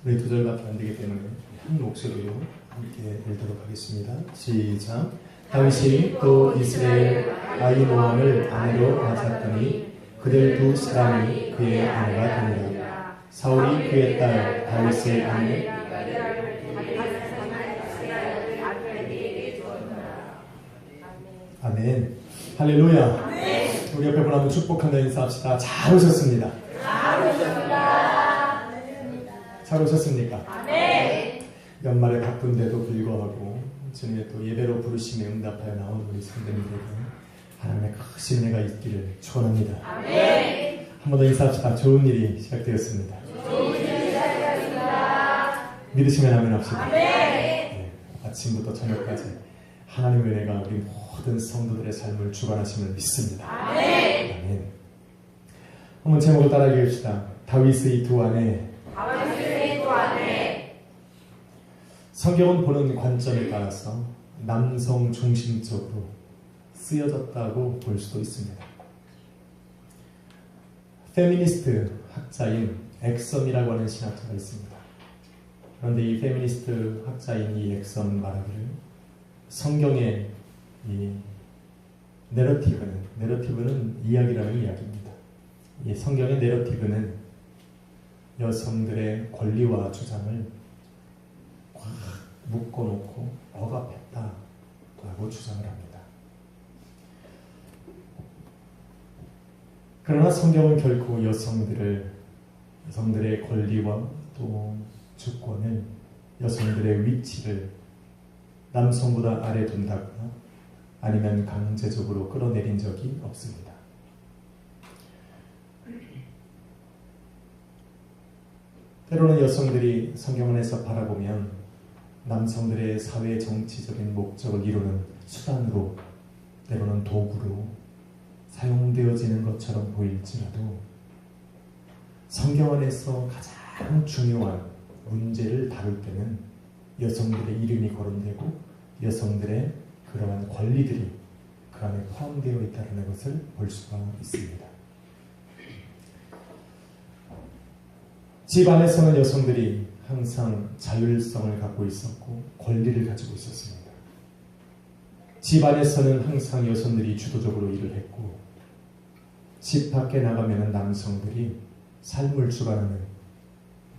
우리 두 절밖에 안 되기 때문에 한 목소리로 함께 읽도록 하겠습니다. 시작. 다윗이 또 이스라엘 아히노함을 아내로 맞았더니 그들 두 사람이 그의 아내가 되니라. 사울이 그의 딸 다윗의 아내 아멘. 할렐루야. 우리 옆에 분하고 축복한다 인사합시다. 잘 오셨습니다. 잘 오셨습니까? 연말에 바쁜데도 불구하고 주님의 또 예배로 부르심에 응답하여 나온 우리 성도님들에게 하나님의 크신 은혜가 있기를 축원합니다. 한 번 더 인사합시다. 좋은 일이 시작되었습니다. 믿으시면 아멘 합시다. 네, 아침부터 저녁까지 하나님의 은혜가 우리 모든 성도들의 삶을 주관하심을 믿습니다. 아멘. 한번 제목을 따라 읽읍시다. 다윗의 두 아내. 성경은 보는 관점에 따라서 남성 중심적으로 쓰여졌다고 볼 수도 있습니다. 페미니스트 학자인 액섬이라고 하는 신학자가 있습니다. 그런데 이 페미니스트 학자인 이 액섬은 말하기를 성경의 이 내러티브는 이야기라는 이야기입니다. 이 성경의 내러티브는 여성들의 권리와 주장을 꽉 묶어놓고 억압했다라고 주장을 합니다. 그러나 성경은 결코 여성들의 권리와 또 주권을, 여성들의 위치를 남성보다 아래 둔다거나 아니면 강제적으로 끌어내린 적이 없습니다. 때로는 여성들이 성경 안에서 바라보면 남성들의 사회 정치적인 목적을 이루는 수단으로, 때로는 도구로 사용되어지는 것처럼 보일지라도 성경 안에서 가장 중요한 문제를 다룰 때는 여성들의 이름이 거론되고 여성들의 그러한 권리들이 그 안에 포함되어 있다는 것을 볼 수가 있습니다. 집 안에서는 여성들이 항상 자율성을 갖고 있었고 권리를 가지고 있었습니다. 집 안에서는 항상 여성들이 주도적으로 일을 했고 집 밖에 나가면 남성들이 삶을 주관하는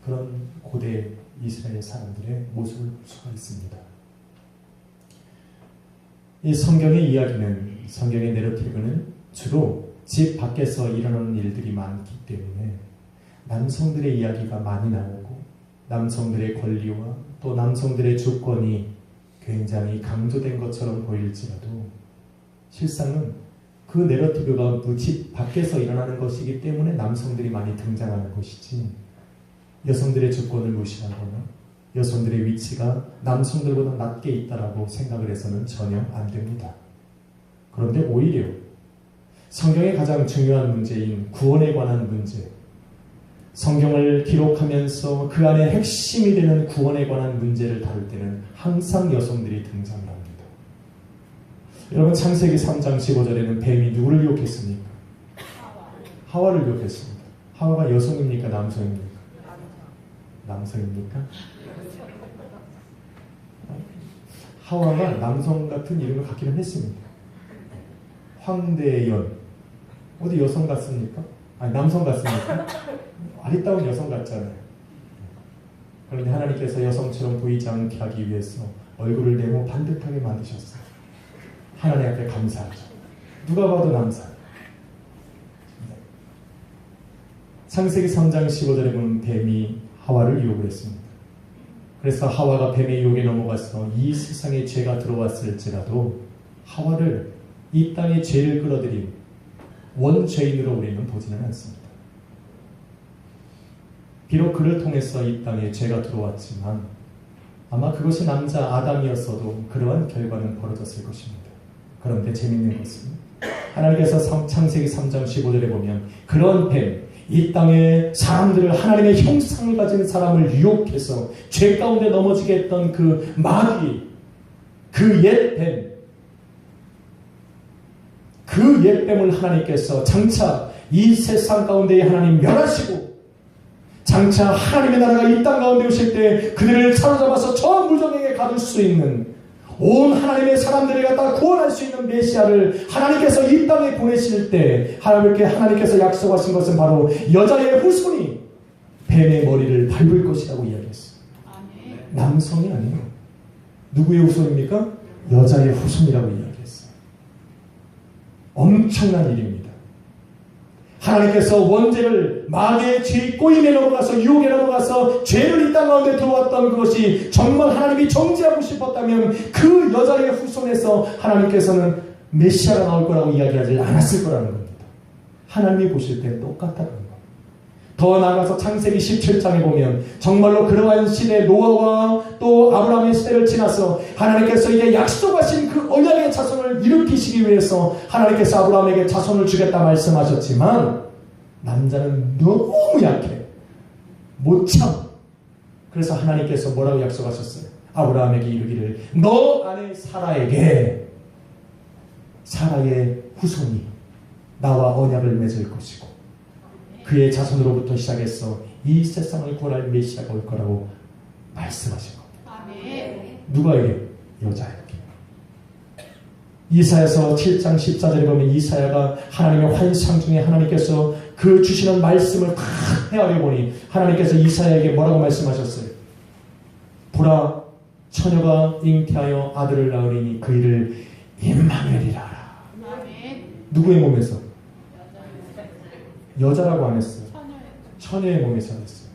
그런 고대 이스라엘 사람들의 모습을 볼 수가 있습니다. 이 성경의 이야기는, 성경의 내러티브는 주로 집 밖에서 일어나는 일들이 많기 때문에 남성들의 이야기가 많이 나오고 남성들의 권리와 또 남성들의 주권이 굉장히 강조된 것처럼 보일지라도 실상은 그 내러티브가 집 밖에서 일어나는 것이기 때문에 남성들이 많이 등장하는 것이지, 여성들의 주권을 무시하거나 여성들의 위치가 남성들보다 낮게 있다라고 생각을 해서는 전혀 안 됩니다. 그런데 오히려 성경의 가장 중요한 문제인 구원에 관한 문제, 성경을 기록하면서 그 안에 핵심이 되는 구원에 관한 문제를 다룰 때는 항상 여성들이 등장을 합니다. 여러분, 창세기 3장 15절에는 뱀이 누구를 유혹했습니까? 하와를 유혹했습니다. 하와가 여성입니까? 남성입니까? 남성입니까? 하와가 남성 같은 이름을 갖기는 했습니다. 황대연. 어디 여성 같습니까? 아니, 남성 같습니까? 아리따운 여성 같잖아요. 그런데 하나님께서 여성처럼 보이지 않게 하기 위해서 얼굴을 네모 반듯하게 만드셨어요. 하나님 앞에 감사하죠. 누가 봐도 남자. 창세기 3장 15절에 보면 뱀이 하와를 유혹을 했습니다. 그래서 하와가 뱀의 유혹에 넘어가서 이 세상에 죄가 들어왔을지라도 하와를, 이 땅에 죄를 끌어들인 원죄인으로 우리는 보지는 않습니다. 비록 그를 통해서 이 땅에 죄가 들어왔지만 아마 그것이 남자 아담이었어도 그러한 결과는 벌어졌을 것입니다. 그런데 재밌는 것은 하나님께서 창세기 3장 15절에 보면 그런 뱀, 이 땅에 사람들을, 하나님의 형상을 가진 사람을 유혹해서 죄 가운데 넘어지게 했던 그 마귀, 그 옛 뱀, 그 옛 뱀을 하나님께서 장차 이 세상 가운데 하나님 멸하시고 장차 하나님의 나라가 이 땅 가운데 오실 때 그들을 사로잡아서 저 무정에게 가둘 수 있는 온 하나님의 사람들을 갖다 구원할 수 있는 메시아를 하나님께서 이 땅에 보내실 때 하나님께서 약속하신 것은 바로 여자의 후손이 뱀의 머리를 밟을 것이라고 이야기했어요. 남성이 아니에요. 누구의 후손입니까? 여자의 후손이라고 이야기했어요. 엄청난 일입니다. 하나님께서 원죄를 마귀의 죄 꼬임에 넘어가서 유혹에 넘어가서 죄를 이 땅 가운데 들어왔던 그것이 정말 하나님이 정죄하고 싶었다면 그 여자의 후손에서 하나님께서는 메시아가 나올 거라고 이야기하지 않았을 거라는 겁니다. 하나님이 보실 때 똑같다는 겁니다. 더 나아가서 창세기 17장에 보면 정말로 그러한 시대 노아와 또 아브라함의 시대를 지나서 하나님께서 이제 약속하신 그 언약의 자손을 일으키시기 위해서 하나님께서 아브라함에게 자손을 주겠다 말씀하셨지만 남자는 너무 약해. 못 참. 그래서 하나님께서 뭐라고 약속하셨어요? 아브라함에게 이르기를 너 아내 사라에게 사라의 후손이 나와 언약을 맺을 것이고 그의 자손으로부터 시작해서 이 세상을 구원할 메시아가 올 거라고 말씀하신 겁니다. 누가에게? 여자에게. 이사야서 7장 14절에 보면 이사야가 하나님의 환상 중에 하나님께서 그 주시는 말씀을 다 헤아려 보니 하나님께서 이사야에게 뭐라고 말씀하셨어요? 보라 처녀가 잉태하여 아들을 낳으리니 그 이를 임마누엘이라 하라. 누구의 몸에서? 여자라고 안 했어요. 처녀의 몸에서 했어요.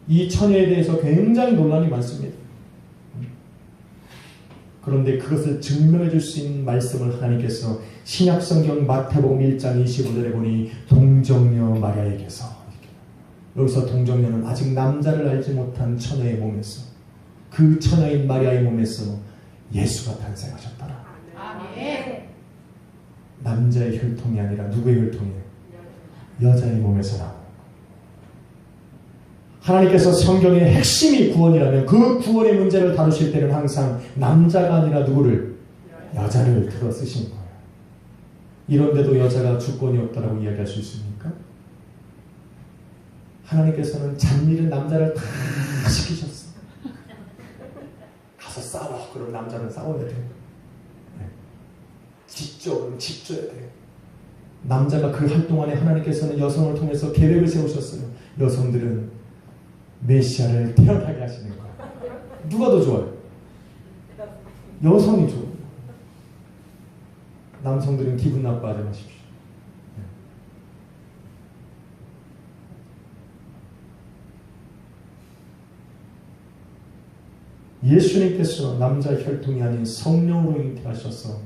이 처녀에 대해서 굉장히 논란이 많습니다. 그런데 그것을 증명해 줄 수 있는 말씀을 하나님께서 신약성경 마태복음 1장 25절에 보니 동정녀 마리아에게서, 여기서 동정녀는 아직 남자를 알지 못한 처녀의 몸에서, 그 처녀인 마리아의 몸에서 예수가 탄생하셨더라. 남자의 혈통이 아니라 누구의 혈통이에요? 여자의 몸에서 나오는 것. 하나님께서 성경의 핵심이 구원이라면 그 구원의 문제를 다루실 때는 항상 남자가 아니라 누구를? 여자를 들어 쓰신 거예요. 이런데도 여자가 주권이 없다라고 이야기할 수 있습니까? 하나님께서는 잡일은 남자를 다 시키셨어. 가서 싸워. 그럼 남자는 싸워야 돼요. 짓죠. 그럼 짓줘야 돼요. 남자가 그 활동 안에 하나님께서는 여성을 통해서 계획을 세우셨어요. 여성들은 메시아를 태어나게 하시는 거예요. 누가 더 좋아요? 여성이 좋아요. 남성들은 기분 나빠하지 마십시오. 예수님께서 남자 혈통이 아닌 성령으로 잉태하셔서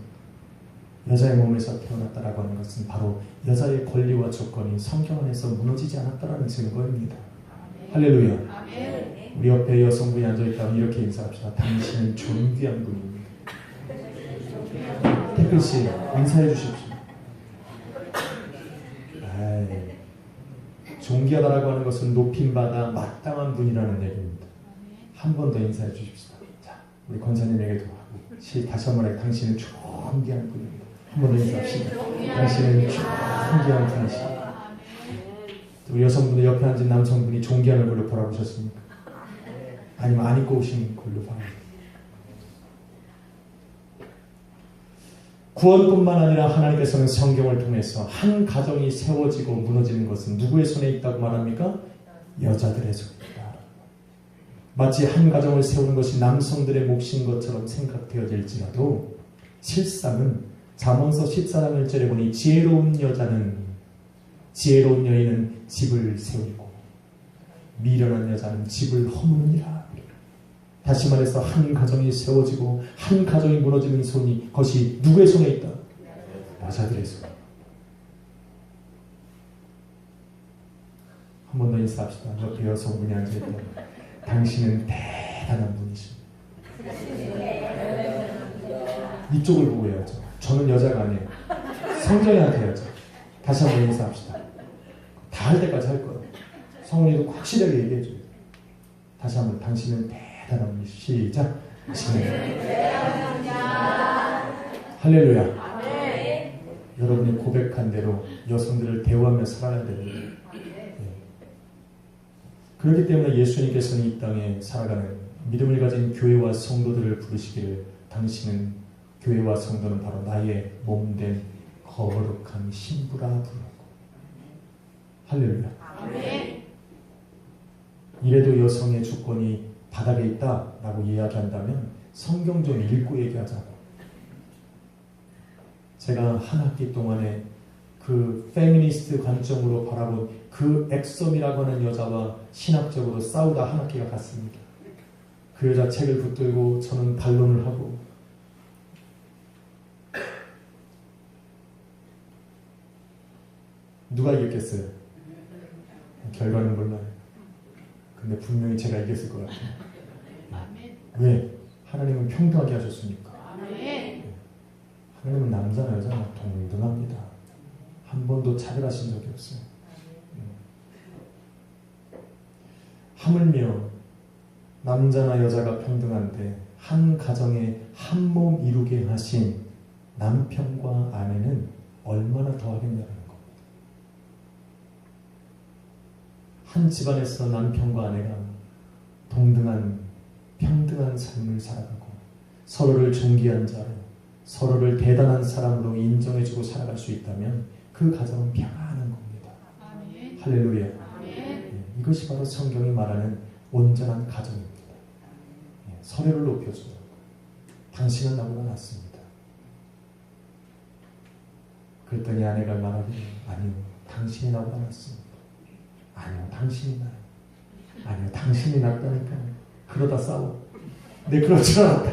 여자의 몸에서 태어났다라고 하는 것은 바로 여자의 권리와 조건이 성경 안에서 무너지지 않았다라는 증거입니다. 할렐루야. 아멘. 우리 옆에 여성분이 앉아있다면 이렇게 인사합시다. 당신은 존귀한 분입니다. 태클씨 인사해 주십시오. 존귀하다라고 하는 것은 높임받아 마땅한 분이라는 얘기입니다. 한 번 더 인사해 주십시다. 자, 우리 권사님에게도 하고 다시 한 번 당신은 존귀한 분입니다. 한 번 더 인사합시다. 당신은 존귀한 분이십니다. 우리 여성분들 옆에 앉은 남성분이 존귀한 얼굴로 바라보셨습니까? 아니면 안 입고 오신 걸로 바라보셨습니까? 구원뿐만 아니라 하나님께서는 성경을 통해서 한 가정이 세워지고 무너지는 것은 누구의 손에 있다고 말합니까? 여자들의 손에 있다. 마치 한 가정을 세우는 것이 남성들의 몫인 것처럼 생각되어질지라도 실상은 잠언서 14장 1절에 보니 지혜로운 여인은 집을 세우고 미련한 여자는 집을 허무니라. 다시 말해서 한 가정이 세워지고 한 가정이 무너지는 것이 누구의 손에 있다? 여자들의 손. 한 번 더 인사합시다. 옆에 여성분이 앉아있다. 당신은 대단한 분이십니다. 이쪽을 보고 해야죠. 저는 여자가 아니에요. 성전이한테 해야죠. 다시 한 번 인사합시다. 다 할 때까지 할 거예요. 성훈이도 확실하게 얘기해줘요. 다시 한 번 당신은 대단한 분이 시작. 할렐루야. 여러분이 고백한 대로 여성들을 대우하며 살아야 됩니다. 그렇기 때문에 예수님께서는 이 땅에 살아가는 믿음을 가진 교회와 성도들을 부르시기를 당신은 교회와 성도는 바로 나의 몸된 거룩한 신부라 부르고. 할렐루야. 아멘. 이래도 여성의 주권이 바닥에 있다라고 이야기한다면 성경 좀 읽고 얘기하자고. 제가 한 학기 동안에 그 페미니스트 관점으로 바라본 그 엑섬이라고 하는 여자와 신학적으로 싸우다 한 학기가 갔습니다. 그 여자 책을 붙들고 저는 반론을 하고, 누가 이겼겠어요? 결과는 몰라요. 근데 분명히 제가 이겼을 것 같아요. 왜? 하나님은 평등하게 하셨으니까. 하나님은 남자나 여자나 동등합니다. 한 번도 차별하신 적이 없어요. 하물며 남자나 여자가 평등한데 한 가정에 한 몸 이루게 하신 남편과 아내는 얼마나 더 하겠냐는 겁니다. 한 집안에서 남편과 아내가 동등한 평등한 삶을 살아가고 서로를 존귀한 자로 서로를 대단한 사람으로 인정해주고 살아갈 수 있다면 그 가정은 평안한 겁니다. 아멘. 할렐루야. 아멘. 이것이 바로 성경이 말하는 온전한 가정입니다. 서로를 높여주고 당신은 나보다 낫습니다. 그랬더니 아내가 말하기를 아니요, 당신이 나보다 낫습니다. 아니요, 당신이 나요. 아니요, 당신이 낫다니까요. 그러다 싸워. 네, 그럴 줄 알았다.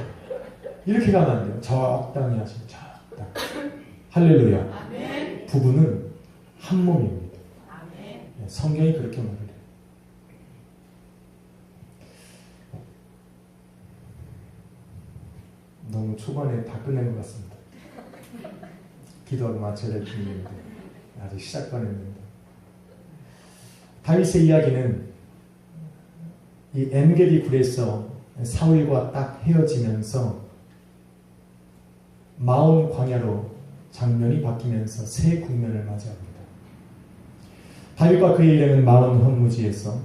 이렇게 가면 안 돼요. 적당히 하시고 적당히. 할렐루야. 아멘. 부부는 한 몸입니다. 아멘. 성경이 그렇게 말을 해요. 너무 초반에 다 끝낸 것 같습니다. 기도하고 마쳐야 될 중인데 아직 시작도 안 했는데, 다윗의 이야기는 이 엔게디 굴에서 사울과 딱 헤어지면서 마온 광야로 장면이 바뀌면서 새 국면을 맞이합니다. 다윗과 그의 일행은 마온 현무지에서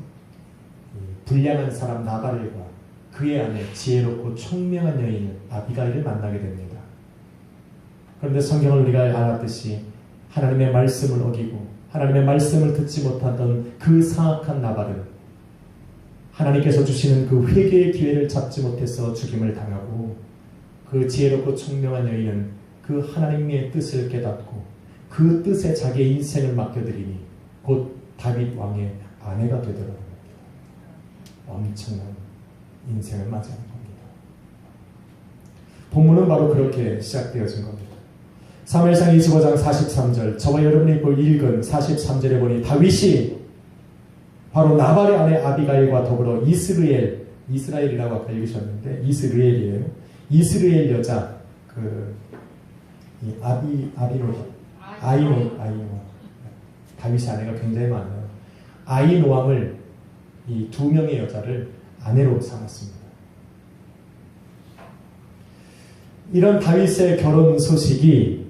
불량한 사람 나발과 그의 아내 지혜롭고 총명한 여인 아비가일을 만나게 됩니다. 그런데 성경을 우리가 알았듯이 하나님의 말씀을 어기고 하나님의 말씀을 듣지 못하던 그 사악한 나발은 하나님께서 주시는 그 회개의 기회를 잡지 못해서 죽임을 당하고, 그 지혜롭고 총명한 여인은 그 하나님의 뜻을 깨닫고 그 뜻에 자기의 인생을 맡겨드리니 곧 다윗 왕의 아내가 되더라고요. 엄청난 인생을 맞이하는 겁니다. 본문은 바로 그렇게 시작되어진 겁니다. 사무엘상 25장 43절, 저와 여러분이 읽은 43절에 보니 다윗이 바로 나발의 아내 아비가일과 더불어 이스라엘이라고 아까 읽으셨는데 이스라엘이에요. 이스라엘 여자 아이노 다윗의 아내가 굉장히 많아요. 아이노함을 이 두 명의 여자를 아내로 삼았습니다. 이런 다윗의 결혼 소식이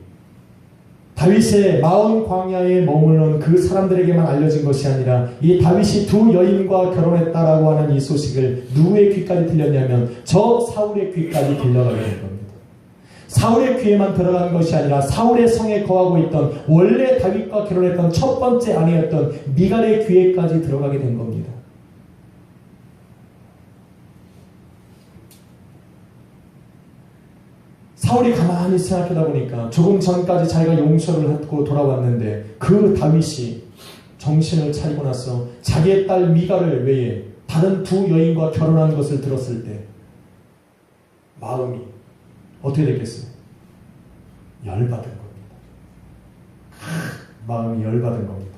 다윗의 마온 광야에 머무는 그 사람들에게만 알려진 것이 아니라 이 다윗이 두 여인과 결혼했다라고 하는 이 소식을 누구의 귀까지 들렸냐면 저 사울의 귀까지 들려가게 된 겁니다. 사울의 귀에만 들어간 것이 아니라 사울의 성에 거하고 있던 원래 다윗과 결혼했던 첫 번째 아내였던 미갈의 귀에까지 들어가게 된 겁니다. 사울이 가만히 생각하다 보니까 조금 전까지 자기가 용서를 하고 돌아왔는데 그 다윗이 정신을 차리고 나서 자기의 딸 미갈을 외에 다른 두 여인과 결혼한 것을 들었을 때 마음이 어떻게 됐겠어요? 열받은 겁니다. 마음이 열받은 겁니다.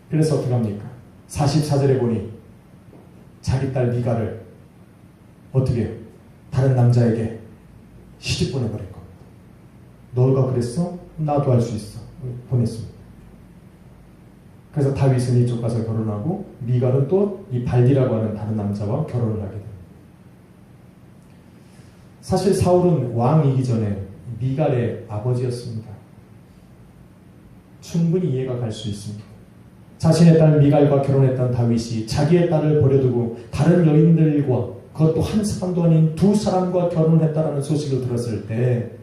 그래서 어떻게 합니까? 44절에 보니 자기 딸 미갈을 어떻게 해요? 다른 남자에게 시집 보내버린 겁니다. 너가 그랬어? 나도 할 수 있어. 보냈습니다. 그래서 다윗은 이쪽 가서 결혼하고 미갈은 또 이 발디라고 하는 다른 남자와 결혼을 하게 됩니다. 사실 사울은 왕이기 전에 미갈의 아버지였습니다. 충분히 이해가 갈 수 있습니다. 자신의 딸 미갈과 결혼했던 다윗이 자기의 딸을 버려두고 다른 여인들과 그것도 한 사람도 아닌 두 사람과 결혼했다라는 소식을 들었을 때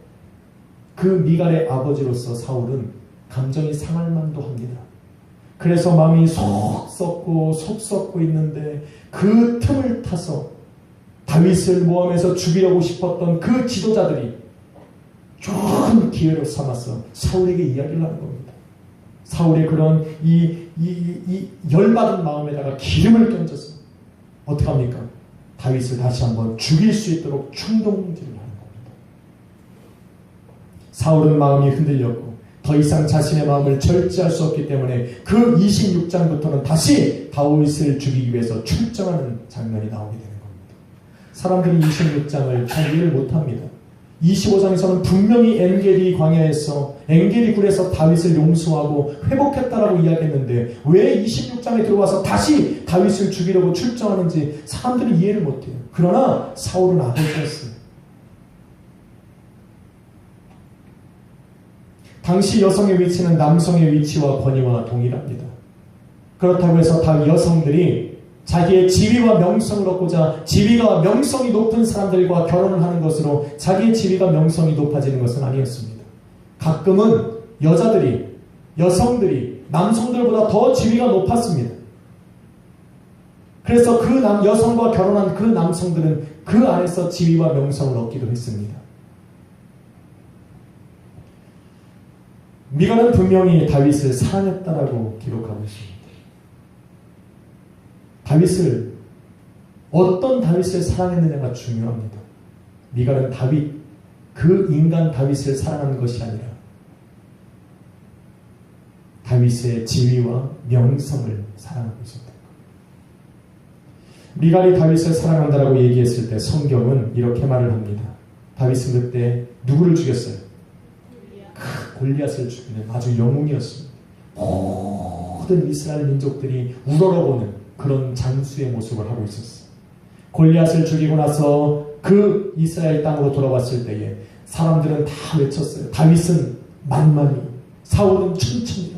그 미갈의 아버지로서 사울은 감정이 상할 만도 합니다. 그래서 마음이 속 썩고 있는데 그 틈을 타서 다윗을 모함해서 죽이려고 싶었던 그 지도자들이 좋은 기회로 삼아서 사울에게 이야기를 하는 겁니다. 사울의 그런 이 열받은 마음에다가 기름을 던져서 어떻게 합니까? 다윗을 다시 한번 죽일 수 있도록 충동질을 하는 겁니다. 사울은 마음이 흔들렸고 더 이상 자신의 마음을 절제할 수 없기 때문에 그 26장부터는 다시 다윗을 죽이기 위해서 출정하는 장면이 나오게 되는 겁니다. 사람들이 26장을 잘 이해를 못합니다. 25장에서는 분명히 엔게디 광야에서 엔게디 굴에서 다윗을 용서하고 회복했다라고 이야기했는데 왜 26장에 들어와서 다시 다윗을 죽이려고 출정하는지 사람들이 이해를 못해요. 그러나 사울은 아버지였어요. 당시 여성의 위치는 남성의 위치와 권위와 동일합니다. 그렇다고 해서 다 여성들이 자기의 지위와 명성을 얻고자 지위가 명성이 높은 사람들과 결혼을 하는 것으로 자기의 지위가 명성이 높아지는 것은 아니었습니다. 가끔은 여성들이 남성들보다 더 지위가 높았습니다. 그래서 그 여성과 결혼한 그 남성들은 그 안에서 지위와 명성을 얻기도 했습니다. 미갈은 분명히 다윗을 사랑했다라고 기록하고 있습니다. 어떤 다윗을 사랑했느냐가 중요합니다. 미갈은 그 인간 다윗을 사랑하는 것이 아니라 다윗의 지위와 명성을 사랑하고 있었다. 미갈이 다윗을 사랑한다라고 얘기했을 때 성경은 이렇게 말을 합니다. 다윗은 그때 누구를 죽였어요? 골리앗을 죽이는 아주 영웅이었습니다. 모든 이스라엘 민족들이 우러러보는 그런 장수의 모습을 하고 있었어요. 골리앗을 죽이고 나서 그 이스라엘 땅으로 돌아왔을 때에 사람들은 다 외쳤어요. 다윗은 만만히, 사울은 천천히다.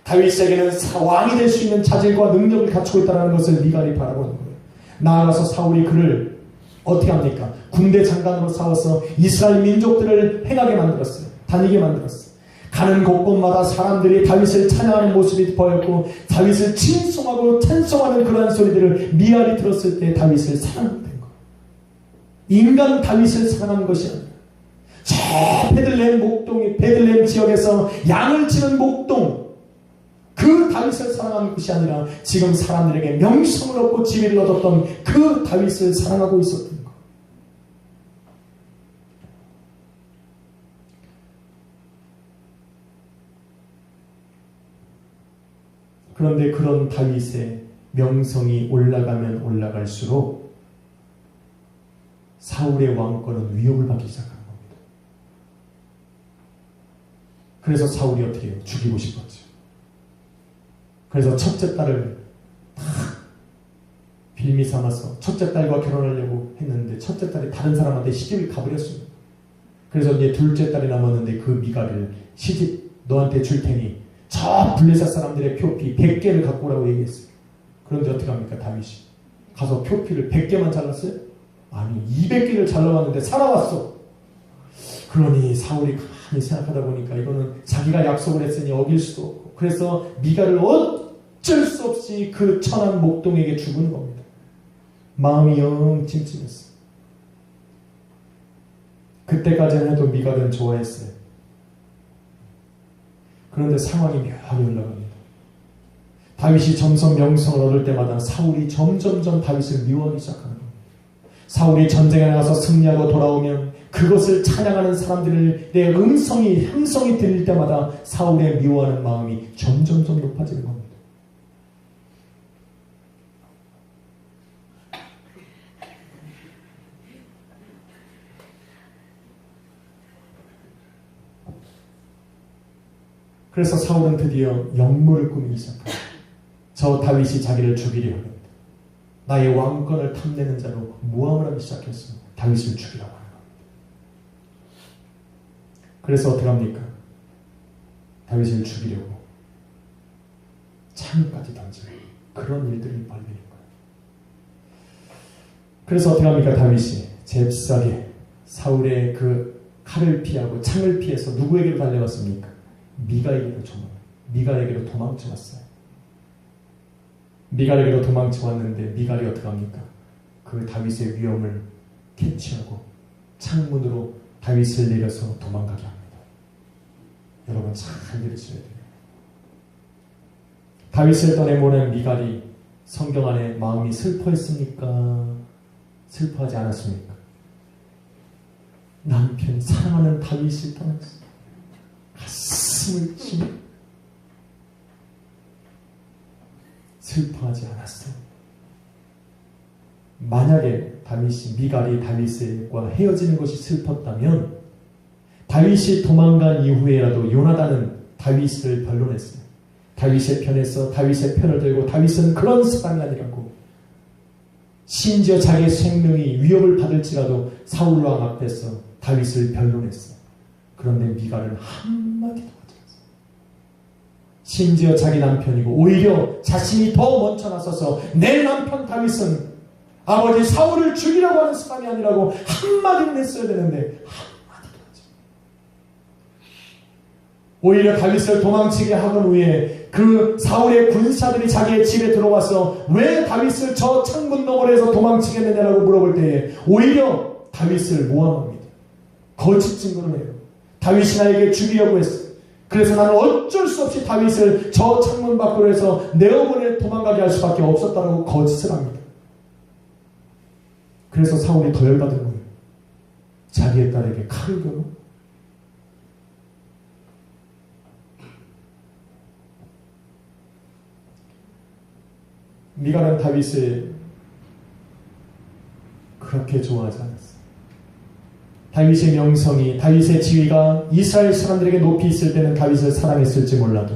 다윗에게는 왕이 될 수 있는 자질과 능력을 갖추고 있다는 것을 미갈이 바라보는 거예요. 나아가서 사울이 그를 어떻게 합니까? 군대 장관으로 세워서 이스라엘 민족들을 행하게 만들었어요. 다니게 만들었어요. 가는 곳곳마다 사람들이 다윗을 찬양하는 모습이 보였고 다윗을 칭송하고 찬송하는 그러한 소리들을 미갈이 들었을 때 다윗을 사랑하게 된 거예요. 인간 다윗을 사랑하는 것이 아니라 저 베들레헴 지역에서 양을 치는 목동 그 다윗을 사랑하는 것이 아니라 지금 사람들에게 명성을 얻고 지위를 얻었던 그 다윗을 사랑하고 있었던 거예요. 그런데 그런 다윗의 명성이 올라가면 올라갈수록 사울의 왕권은 위협을 받기 시작하는 겁니다. 그래서 사울이 어떻게 해요? 죽이고 싶었죠. 그래서 첫째 딸을 다 빌미 삼아서 첫째 딸과 결혼하려고 했는데 첫째 딸이 다른 사람한테 시집을 가버렸습니다. 그래서 이제 둘째 딸이 남았는데 그 미갈을 시집 너한테 줄 테니 저 블레셋 사람들의 표피 100개를 갖고 오라고 얘기했어요. 그런데 어떻게 합니까? 다윗이 가서 표피를 100개만 잘랐어요? 아니 200개를 잘라왔는데 살아왔어. 그러니 사울이 가만히 생각하다 보니까 이거는 자기가 약속을 했으니 어길 수도 없고 그래서 미갈을 어쩔 수 없이 그 천한 목동에게 죽은 겁니다. 마음이 영 찜찜했어요. 그때까지는 해도 미갈은 좋아했어요. 그런데 상황이 묘하게 올라갑니다. 다윗이 점점 명성을 얻을 때마다 사울이 점점점 다윗을 미워하기 시작하는 겁니다. 사울이 전쟁에 나가서 승리하고 돌아오면 그것을 찬양하는 사람들의 함성이 들릴 때마다 사울의 미워하는 마음이 점점점 높아지는 겁니다. 그래서 사울은 드디어 역모를 꾸미기 시작합니다. 저 다윗이 자기를 죽이려 합니다. 나의 왕권을 탐내는 자로 모함을 하기 시작했습니다. 다윗을 죽이라고 하는 겁니다. 그래서 어떻게 합니까? 다윗을 죽이려고 창까지 던지는 그런 일들이 벌리는 거예요. 그래서 어떻게 합니까? 다윗이 잽싸게 사울의 그 칼을 피하고 창을 피해서 누구에게로 달려갔습니까? 미갈에게로 도망쳐 왔어요. 미갈에게로 도망쳐 왔는데 미갈이 어떻게 합니까? 그 다윗의 위험을 캐치하고 창문으로 다윗을 내려서 도망가게 합니다. 여러분 잘 들으셔야 돼요. 다윗을 떠내보낸 미갈이 성경 안에 마음이 슬퍼했습니까? 슬퍼하지 않았습니까? 남편이 사랑하는 다윗을 떠났어요. 가슴을 치며 슬퍼하지 않았어요. 만약에 미갈이 다윗과 헤어지는 것이 슬펐다면 다윗이 도망간 이후에라도 요나단은 다윗을 변론했어요. 다윗의 편에서 다윗의 편을 들고 다윗은 그런 사람이 아니라고, 심지어 자기의 생명이 위협을 받을지라도 사울 왕 앞에서 다윗을 변론했어요. 그런데 미갈은 한마디도 하지 않았어요. 심지어 자기 남편이고 오히려 자신이 더 먼저 나서서 내 남편 다윗은 아버지 사울을 죽이라고 하는 사람이 아니라고 한마디는 했어야 되는데 한마디도 하지 않았어요. 오히려 다윗을 도망치게 하던 후에 그 사울의 군사들이 자기의 집에 들어와서 왜 다윗을 저 창문 너머로 해서 도망치겠느냐라고 물어볼 때에 오히려 다윗을 모함합니다. 거짓 증거를 해요. 다윗이 나에게 죽이려고 했어. 그래서 나는 어쩔 수 없이 다윗을 저 창문 밖으로 해서 내어보내 도망가게 할 수밖에 없었다라고 거짓을 합니다. 그래서 사울이 더 열받은 거예요. 자기의 딸에게 칼을 들고 미갈은 다윗을 그렇게 좋아하지 않았어요. 다윗의 명성이, 다윗의 지위가 이스라엘 사람들에게 높이 있을 때는 다윗을 사랑했을지 몰라도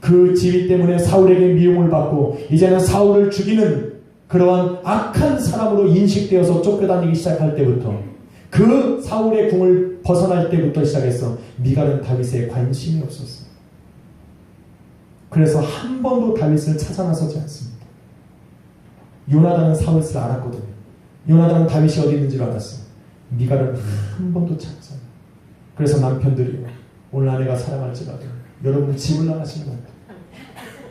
그 지위 때문에 사울에게 미움을 받고 이제는 사울을 죽이는 그러한 악한 사람으로 인식되어서 쫓겨다니기 시작할 때부터, 그 사울의 궁을 벗어날 때부터 시작해서 미갈은 다윗에 관심이 없었어요. 그래서 한 번도 다윗을 찾아 나서지 않습니다. 요나단은 사울을 알았거든요. 요나단은 다윗이 어디 있는지를 알았어요. 미갈은 한 번도 찾지 않아요. 그래서 남편들이 오늘 아내가 사랑할지라도 여러분 집을 나가시는 겁니다.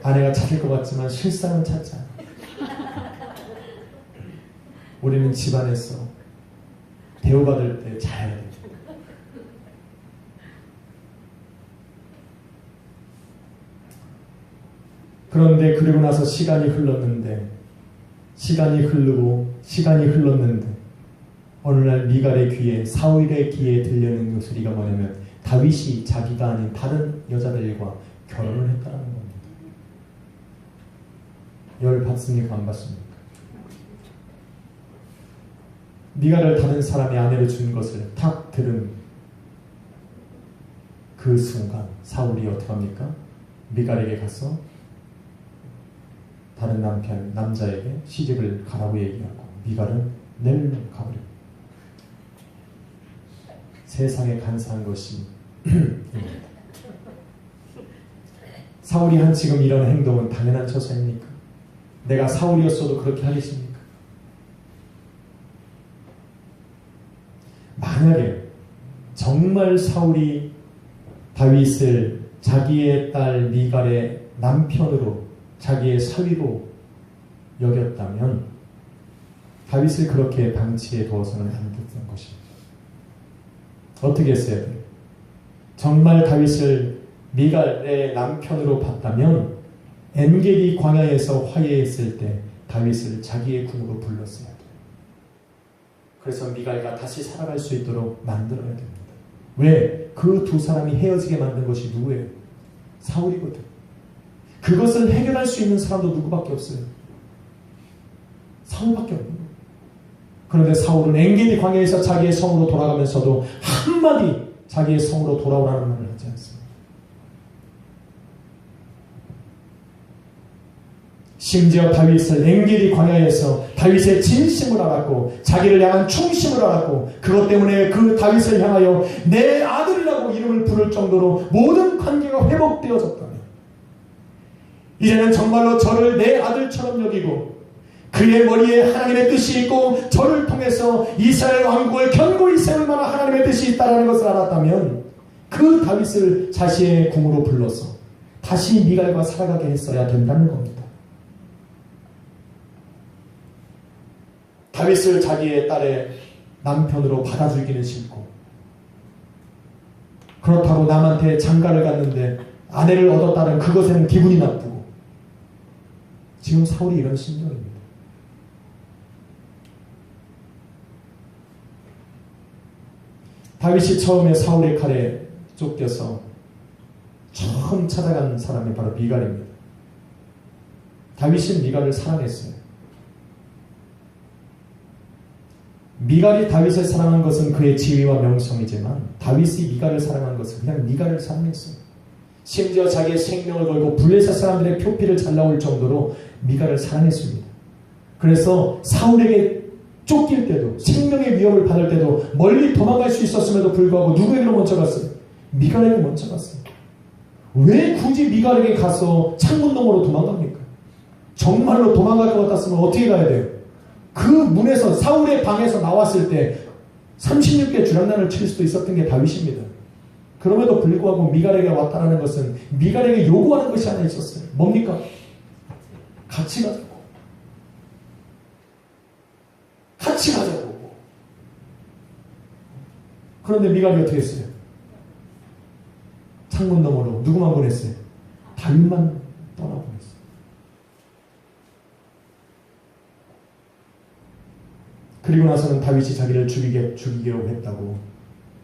아내가 찾을 것 같지만 실상은 찾지 않아요. 우리는 집안에서 대우받을 때 잘해야 돼요. 그런데 그리고 나서 시간이 흘렀는데 어느 날 미갈의 귀에, 사울의 귀에 들려는 그 소리가 뭐냐면 다윗이 자기가 아닌 다른 여자들과 결혼을 했다는 겁니다. 열 받습니까? 안 받습니까? 미갈을 다른 사람의 아내로 준 것을 탁 들은 그 순간 사울이 어떻게 합니까? 미갈에게 가서 다른 남자에게 시집을 가라고 얘기하고 미갈은 내일로 가버립니다. 세상에 간사한 것이 사울이 한 지금 이런 행동은 당연한 처사입니까? 내가 사울이었어도 그렇게 하겠습니까? 만약에 정말 사울이 다윗을 자기의 딸 미갈의 남편으로, 자기의 사위로 여겼다면 다윗을 그렇게 방치해 두어서는 안 됐던 것입니다. 어떻게 했어야 돼요? 정말 다윗을 미갈의 남편으로 봤다면 엔게디 광야에서 화해했을 때 다윗을 자기의 군으로 불렀어야 돼요. 그래서 미갈과 다시 살아갈 수 있도록 만들어야 됩니다. 왜? 그 두 사람이 헤어지게 만든 것이 누구예요? 사울이거든. 그것을 해결할 수 있는 사람도 누구밖에 없어요? 사울밖에 없는 거예요. 그런데 사울은 엔게디 광야에서 자기의 성으로 돌아가면서도 한마디 자기의 성으로 돌아오라는 말을 하지 않습니다. 심지어 다윗을 엔게디 광야에서 다윗의 진심을 알았고 자기를 향한 충심을 알았고 그것 때문에 그 다윗을 향하여 내 아들이라고 이름을 부를 정도로 모든 관계가 회복되어졌다면 이제는 정말로 저를 내 아들처럼 여기고 그의 머리에 하나님의 뜻이 있고 저를 통해서 이스라엘 왕국을 견고히 세울 만한 하나님의 뜻이 있다는 것을 알았다면 그 다윗을 자신의 궁으로 불러서 다시 미갈과 살아가게 했어야 된다는 겁니다. 다윗을 자기의 딸의 남편으로 받아주기는 싫고 그렇다고 남한테 장가를 갔는데 아내를 얻었다는 그것에는 기분이 나쁘고 지금 사울이 이런 심정입니다. 다윗이 처음에 사울의 칼에 쫓겨서 처음 찾아간 사람이 바로 미갈입니다. 다윗은 미갈을 사랑했어요. 미갈이 다윗을 사랑한 것은 그의 지위와 명성이지만 다윗이 미갈을 사랑한 것은 그냥 미갈을 사랑했어요. 심지어 자기의 생명을 걸고 블레셋 사람들의 표피를 잘라올 정도로 미갈을 사랑했습니다. 그래서 사울에게 쫓길 때도 생명의 위협을 받을 때도 멀리 도망갈 수 있었음에도 불구하고 누구에게로 먼저 갔어요? 미갈에게 먼저 갔어요. 왜 굳이 미갈에게 가서 창문 너머로 도망갑니까? 정말로 도망갈 것 같았으면 어떻게 가야 돼요? 그 문에서 사울의 방에서 나왔을 때 36개 주량난을 칠 수도 있었던 게 다윗입니다. 그럼에도 불구하고 미갈에게 왔다는 것은 미갈에게 요구하는 것이 하나 있었어요. 뭡니까? 같이 가자고. 같이 가자고. 그런데 미갈이 어떻게 했어요? 창문 너머로 누구만 보냈어요? 다윗만 떠나보냈어요. 그리고 나서는 다윗이 자기를 죽이려고 했다고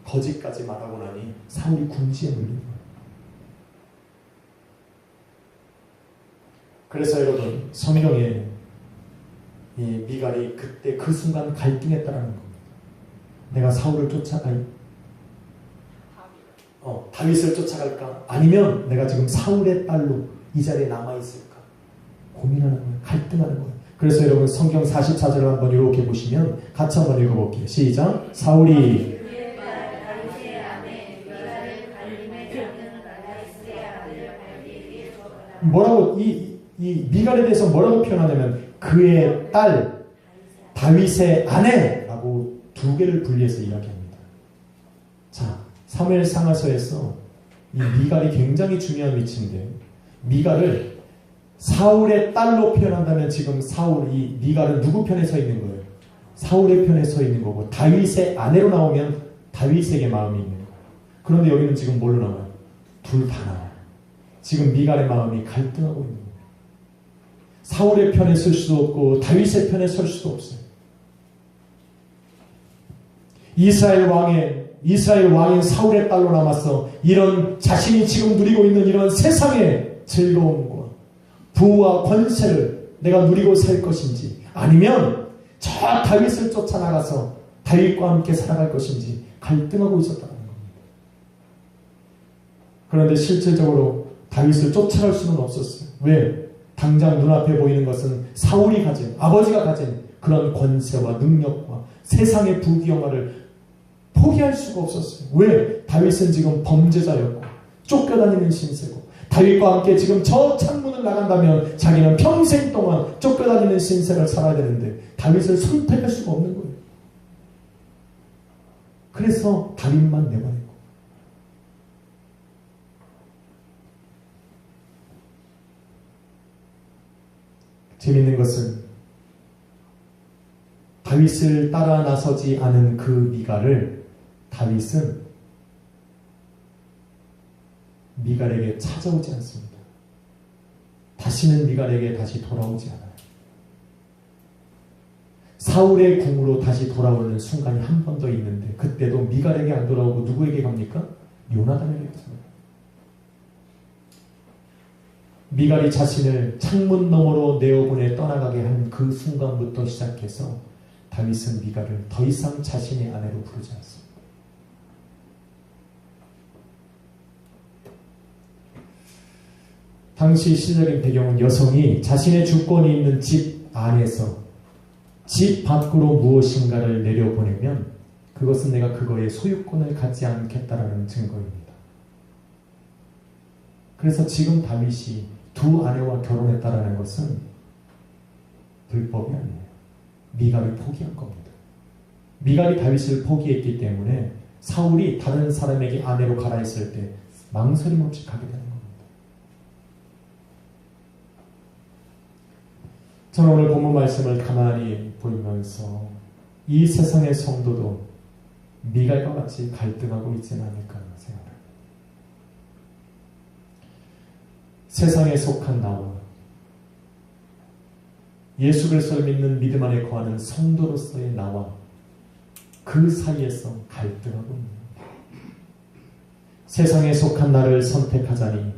거짓까지 말하고 나니 사울이 궁지에 눌린 거예요. 그래서 여러분 성경에 이 미갈이 그때 그 순간 갈등했다라는 겁니다. 내가 사울을 다윗을 쫓아갈까? 아니면 내가 지금 사울의 딸로 이 자리에 남아있을까? 고민하는 거예요. 갈등하는 거예요. 그래서 여러분 성경 44절을 한번 이렇게 보시면 같이 한번 읽어볼게요. 시작. 사울이 뭐라고 이 미갈에 대해서 뭐라고 표현하냐면 그의 딸 다윗의 아내라고 두 개를 분리해서 이야기합니다. 자, 사무엘 상하서에서 이 미갈이 굉장히 중요한 위치인데 미갈을 사울의 딸로 표현한다면 지금 이 미갈은 누구 편에 서 있는 거예요? 사울의 편에 서 있는 거고 다윗의 아내로 나오면 다윗에게 마음이 있는 거예요. 그런데 여기는 지금 뭘로 나와요? 둘 다 나와요. 지금 미갈의 마음이 갈등하고 있는 거예요. 사울의 편에 설 수도 없고 다윗의 편에 설 수도 없어요. 이스라엘 왕인 사울의 딸로 남아서 이런 자신이 지금 누리고 있는 이런 세상의 즐거움과 부와 권세를 내가 누리고 살 것인지 아니면 저 다윗을 쫓아나가서 다윗과 함께 살아갈 것인지 갈등하고 있었다는 겁니다. 그런데 실질적으로 다윗을 쫓아갈 수는 없었어요. 왜? 당장 눈앞에 보이는 것은 사울이 가진, 아버지가 가진 그런 권세와 능력과 세상의 부귀영화를 포기할 수가 없었어요. 왜? 다윗은 지금 범죄자였고 쫓겨다니는 신세고 다윗과 함께 지금 저 창문을 나간다면 자기는 평생 동안 쫓겨다니는 신세를 살아야 되는데 다윗을 선택할 수가 없는 거예요. 그래서 다윗만 내보내고 재밌는 것은 다윗을 따라 나서지 않은 그 미갈을 다윗은 미갈에게 찾아오지 않습니다. 다시는 미갈에게 다시 돌아오지 않아요. 사울의 궁으로 다시 돌아오는 순간이 한 번 더 있는데 그때도 미갈에게 안 돌아오고 누구에게 갑니까? 요나단에게 갑니다. 미갈이 자신을 창문 너머로 내어보내 떠나가게 한 그 순간부터 시작해서 다윗은 미갈을 더 이상 자신의 아내로 부르지 않습니다. 당시 시적인 배경은 여성이 자신의 주권이 있는 집 안에서 집 밖으로 무엇인가를 내려보내면 그것은 내가 그거에 소유권을 갖지 않겠다라는 증거입니다. 그래서 지금 다윗이 두 아내와 결혼했다라는 것은 불법이 아니에요. 미갈이 포기한 겁니다. 미갈이 다윗을 포기했기 때문에 사울이 다른 사람에게 아내로 가라 했을 때 망설임 없이 가게 되는 겁니다. 저는 오늘 본문 말씀을 가만히 보면서 이 세상의 성도도 미갈과 같이 갈등하고 있지는 않을까 생각합니다. 세상에 속한 나와 예수 그리스도를 믿는 믿음 안에 거하는 성도로서의 나와 그 사이에서 갈등하고 있는 겁니다. 세상에 속한 나를 선택하자니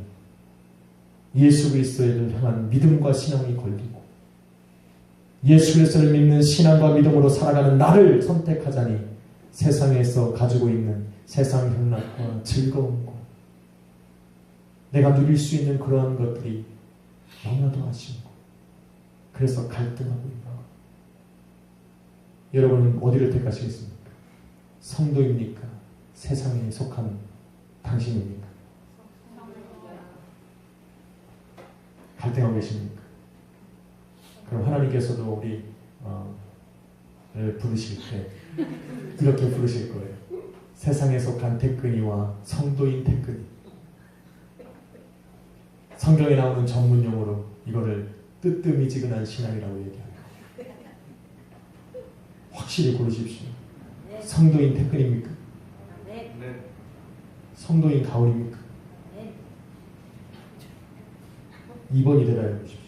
예수 그리스도를 향한 믿음과 신앙이 걸리고 예수 그리스도를 믿는 신앙과 믿음으로 살아가는 나를 선택하자니 세상에서 가지고 있는 세상 향락과 즐거움과 내가 누릴 수 있는 그러한 것들이 너무나도 아쉬운 거. 그래서 갈등하고 있다. 여러분은 어디를 택하시겠습니까? 성도입니까? 세상에 속한 당신입니까? 갈등하고 계십니까? 그럼 하나님께서도 우리를 부르실 때 이렇게 부르실 거예요. 세상에 속한 태근이와 성도인 태근이. 성경에 나오는 전문용어로 이거를 뜨뜨미지근한 신앙이라고 얘기합니다. 확실히 고르십시오. 성도인 태근입니까? 성도인 가을입니까? 2번이 대답해 보십시오.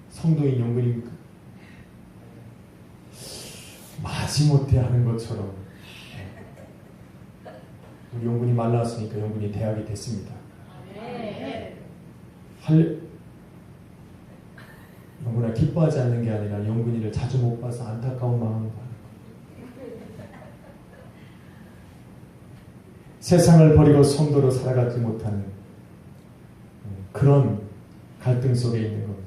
성도인 영근입니까? 마지못해 하는 것처럼 우리 영근이 말랐으니까 영근이 대학이 됐습니다. 영근아 기뻐하지 않는 게 아니라 영근이를 자주 못 봐서 안타까운 마음을 받는 거예요. 세상을 버리고 성도로 살아가지 못하는 그런 갈등 속에 있는 겁니다.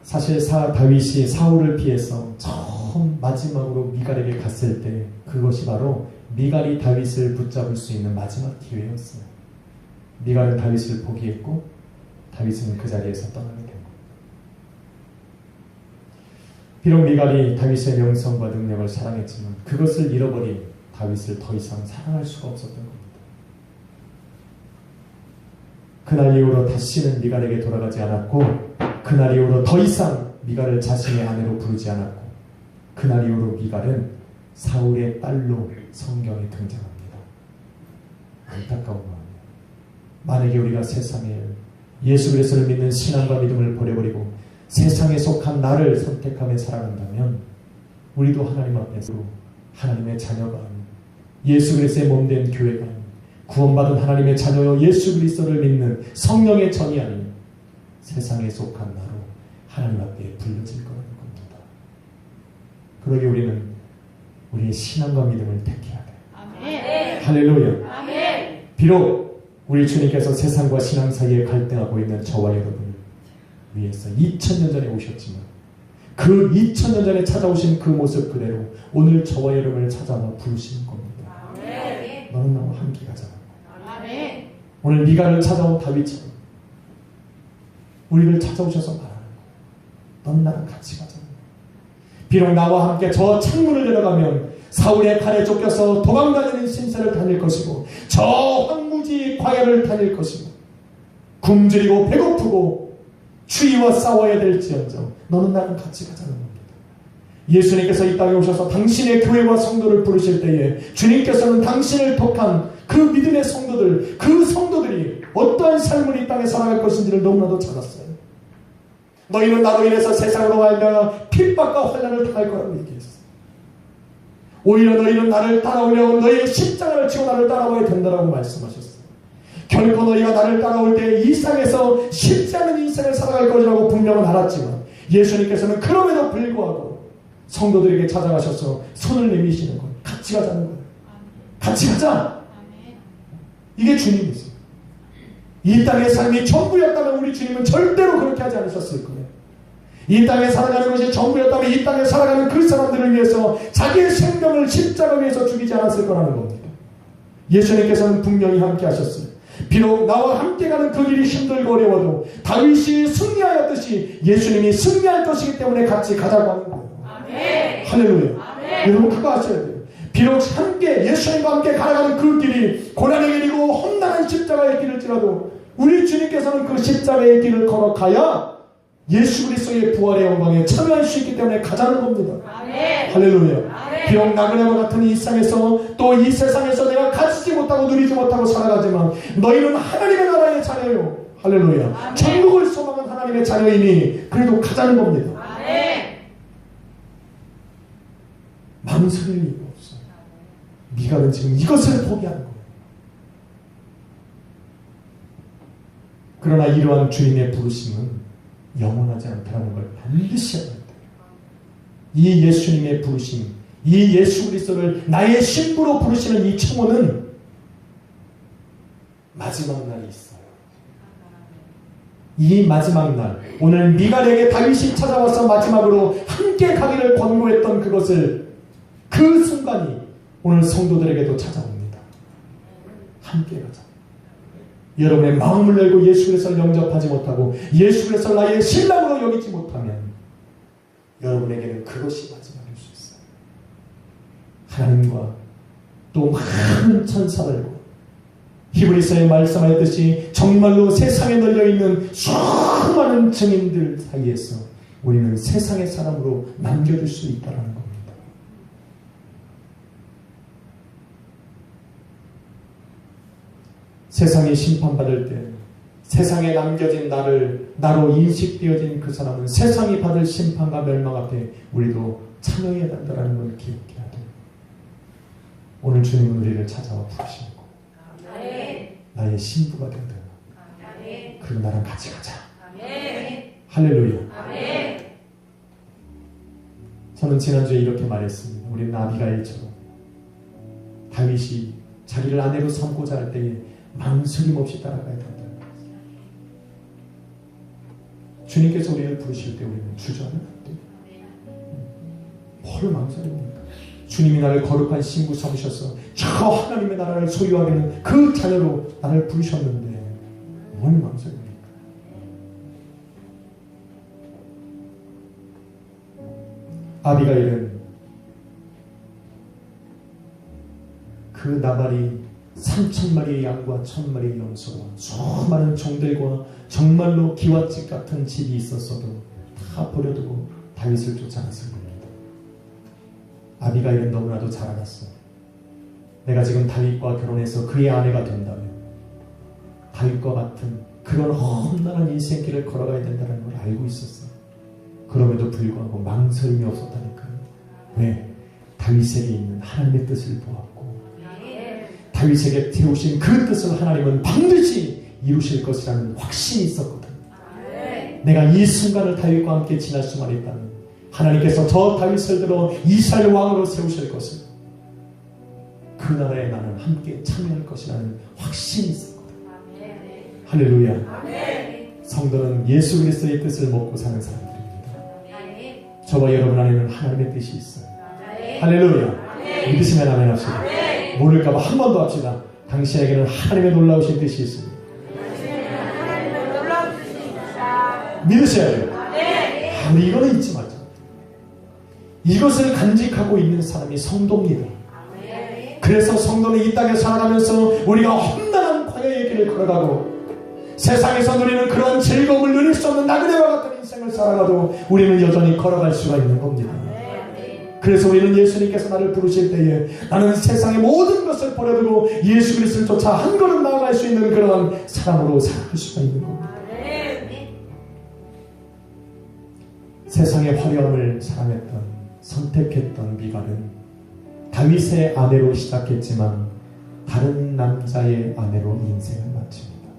사실 다윗이 사울을 피해서 처음 마지막으로 미갈에게 갔을 때 그것이 바로 미갈이 다윗을 붙잡을 수 있는 마지막 기회였어요. 미갈은 다윗을 포기했고 다윗은 그 자리에서 떠나게 된 겁니다. 비록 미갈이 다윗의 명성과 능력을 사랑했지만 그것을 잃어버린 다윗을 더 이상 사랑할 수가 없었던 겁니다. 그날 이후로 다시는 미갈에게 돌아가지 않았고 그날 이후로 더 이상 미갈을 자신의 아내로 부르지 않았고 그날 이후로 미갈은 사울의 딸로 성경에 등장합니다. 안타까운 마음이에요. 만약에 우리가 세상에 예수 그리스도를 믿는 신앙과 믿음을 버려버리고 세상에 속한 나를 선택하며 살아간다면 우리도 하나님 앞에서 하나님의 자녀가 아닌 예수 그리스도의 몸된 교회가 아닌 구원받은 하나님의 자녀여 예수 그리스도를 믿는 성령의 전이 아닌 세상에 속한 나로 하나님 앞에 불려질 거라는 겁니다. 그러기 우리는 우리의 신앙과 믿음을 택해야 돼요. 아멘. 할렐루야. 아멘. 비록 우리 주님께서 세상과 신앙 사이에 갈등하고 있는 저와 여러분을 위해서 2000년 전에 오셨지만 그 2000년 전에 찾아오신 그 모습 그대로 오늘 저와 여러분을 찾아와 부르시는 겁니다. 아멘. 너는 나와 함께 가자. 아멘. 오늘 미갈을 찾아온 다윗처럼 우리를 찾아오셔서 말하는 거예요. 넌 나랑 같이 가자. 비록 나와 함께 저 창문을 내려가면 사울의 칼에 쫓겨서 도망다니는 신세를 다닐 것이고 저 황무지 광야를 다닐 것이고 굶주리고 배고프고 추위와 싸워야 될지언정 너는 나랑 같이 가자는 겁니다. 예수님께서 이 땅에 오셔서 당신의 교회와 성도를 부르실 때에 주님께서는 당신을 독한 그 믿음의 성도들, 그 성도들이 어떠한 삶을 이 땅에 살아갈 것인지를 너무나도 잘 알았어요. 너희는 나로 인해서 세상으로 말미암아 핍박과 환난을 당할 거라고 얘기했어요. 오히려 너희는 나를 따라오려면 너희의 십자가를 지고 나를 따라와야 된다라고 말씀하셨어요. 결코 너희가 나를 따라올 때 이 땅에서 쉽지 않은 인생을 살아갈 것이라고 분명은 알았지만 예수님께서는 그럼에도 불구하고 성도들에게 찾아가셔서 손을 내미시는 거예요. 같이 가자는 거예요. 같이 가자. 이게 주님이세요. 이 땅의 삶이 전부였다면 우리 주님은 절대로 그렇게 하지 않으셨을 거예요. 이 땅에 살아가는 것이 전부였다면 이 땅에 살아가는 그 사람들을 위해서 자기의 생명을 십자가 위에서 죽이지 않았을 거라는 겁니다. 예수님께서는 분명히 함께 하셨어요. 비록 나와 함께 가는 그 길이 힘들고 어려워도 다윗이 승리하였듯이 예수님이 승리할 것이기 때문에 같이 가자고 하는 거예요. 아멘. 할렐루야. 아멘. 여러분 그거 아셔야 돼요. 비록 함께 예수님과 함께 가나가는 그 길이 고난의 길이고 험난한 십자가의 길일지라도 우리 주님께서는 그 십자가의 길을 걸어가야 예수 그리스도의 부활의 영광에 참여할 수 있기 때문에 가자는 겁니다. 아멘. 할렐루야. 아멘. 비록 나그네와 같은 이 세상에서 또 이 세상에서 내가 가지지 못하고 누리지 못하고 살아가지만 너희는 하나님의 나라의 자녀요. 할렐루야. 아멘. 천국을 소망한 하나님의 자녀이니 그래도 가자는 겁니다. 아멘. 망설일 이유가 없어요. 미가는 지금 이것을 포기하는 거예요. 그러나 이러한 주님의 부르심은 영원하지 않다는 걸 반드시 알아야 돼요. 이 예수님의 부르심, 이 예수 그리스도를 나의 신부로 부르시는 이 청혼은 마지막 날이 있어요. 이 마지막 날, 오늘 미갈에게 다윗이 찾아와서 마지막으로 함께 가기를 권고했던 그것을 그 순간이 오늘 성도들에게도 찾아옵니다. 함께 가자. 여러분의 마음을 열고 예수 그리스도를 영접하지 못하고 예수 그리스도를 나의 신랑으로 여기지 못하면 여러분에게는 그것이 마지막일 수 있어요. 하나님과 또 많은 천사들과 히브리서에 말씀하였듯이 정말로 세상에 널려있는 수많은 증인들 사이에서 우리는 세상의 사람으로 남겨질 수 있다는 겁니다. 세상이 심판받을 때 세상에 남겨진 나로 인식되어진 그 사람은 세상이 받을 심판과 멸망 앞에 우리도 참여해야 된다는 걸 기억해야 돼요. 오늘 주님은 우리를 찾아와 부르시고 나의 신부가 된다. 그리고 나랑 같이 가자. 할렐루야. 저는 지난주에 이렇게 말했습니다. 우리는 아비가일처럼 다윗이 자기를 아내로 삼고자 할 때에 망설임 없이 따라가야 된다. 주님께서 우리를 부르실 때 우리는 주저하면 안 돼요. 뭘 망설입니까? 주님이 나를 거룩한 신부 삼으셔서 저 하나님의 나라를 소유하게 되는 그 자녀로 나를 부르셨는데 뭘 망설입니까? 아비가일은 그 나발이 3,000마리의 양과 1,000마리의 염소와 수많은 종들과 정말로 기와집 같은 집이 있었어도 다 버려두고 다윗을 쫓아갔을 겁니다. 아비가일은 너무나도 잘 알았어. 내가 지금 다윗과 결혼해서 그의 아내가 된다면 다윗과 같은 그런 험난한 인생길을 걸어가야 된다는 걸 알고 있었어. 그럼에도 불구하고 망설임이 없었다니까요. 왜? 다윗에게 있는 하나님의 뜻을 보았고 다윗에게 태우신 그 뜻을 하나님은 반드시 이루실 것이라는 확신이 있었거든. 내가 이 순간을 다윗과 함께 지날 수만 있다면 하나님께서 저 다윗을 들어 이스라엘 왕으로 세우실 것을 그 나라에 나는 함께 참여할 것이라는 확신이 있었거든. 할렐루야. 성도는 예수 그리스도의 뜻을 먹고 사는 사람들입니다. 저와 여러분 안에는 하나님의 뜻이 있어요. 할렐루야. 믿으시면 아멘 합시다. 모를까봐 한 번 더 합시다. 당신에게는 하나님의 놀라우신 뜻이 있습니다. 믿으셔야 돼요. 우리 이거는 잊지 말자. 이것을 간직하고 있는 사람이 성도입니다. 그래서 성도는 이 땅에 살아가면서 우리가 험난한 광야의 길을 걸어가고 세상에서 누리는 그런 즐거움을 누릴 수 없는 나그네와 같은 인생을 살아가도 우리는 여전히 걸어갈 수가 있는 겁니다. 그래서 우리는 예수님께서 나를 부르실 때에 나는 세상의 모든 것을 버려두고 예수 그리스도를 쫓아 한 걸음 나아갈 수 있는 그러한 사람으로 살아갈 수가 있는 겁니다. 세상의 화려함을 사랑했던 선택했던 미갈은 다윗의 아내로 시작했지만 다른 남자의 아내로 인생을 마칩니다.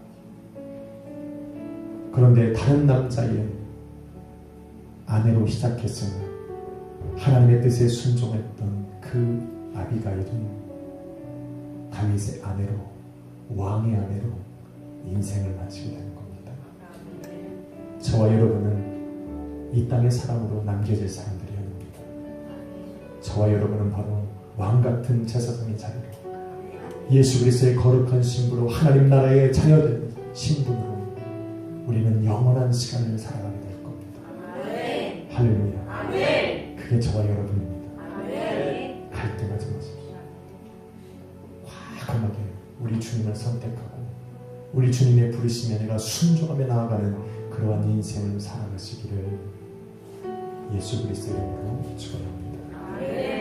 그런데 다른 남자의 아내로 시작했으나 하나님의 뜻에 순종했던 그 아비가일은 다윗의 아내로 왕의 아내로 인생을 마치게 되는 겁니다. 저와 여러분은 이 땅의 사람으로 남겨질 사람들이어야 합니다. 저와 여러분은 바로 왕같은 제사장의 자리로 예수 그리스도의 거룩한 신부로 하나님 나라의 자녀된 신분으로 우리는 영원한 시간을 살아가게 될 겁니다. 아멘. 할렐루야. 아멘. 그게 저와 여러분입니다. 아멘. 갈등하지 마십시오. 과감하게 우리 주님을 선택하고 우리 주님의 부르심에 내가 순종하며 나아가는 그러한 인생을 살아가시기를 예수 그리스도의 이름으로 축원합니다. 아멘.